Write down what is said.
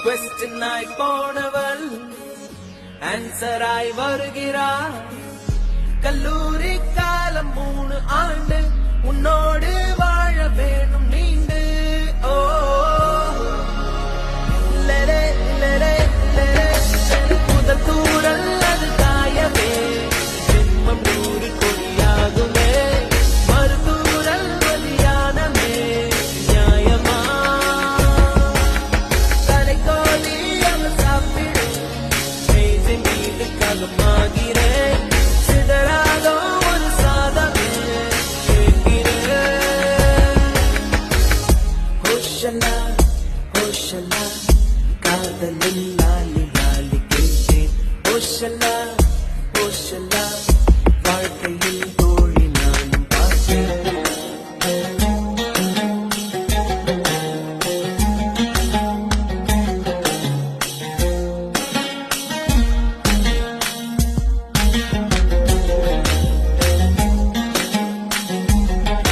क्वेश्चनाய் போனவள் ஆன்சராய் வருகிறாள். கல்லூரி காலம் 3 ஆண்டு உன்னோடு வாழ வேணும் நீண்டு. ஓ லரே லரே லரே முதல் தூரல் அது காயவே ஜென்மம் 100 கொடியாகுமே. மறுதூரல் வலியானமே நியாயமா? தலைக்கோலி அவள் சாப்பிடும் மேஜை மீது ககமாகிறேன். சிதறாதோ ஒரு சாதமே கேட்கிறேன். ஹோஷலா ஹோஷலா காதலில் லாலி லாலி கேட்டேன். ஹோஷலா ஹோஷலா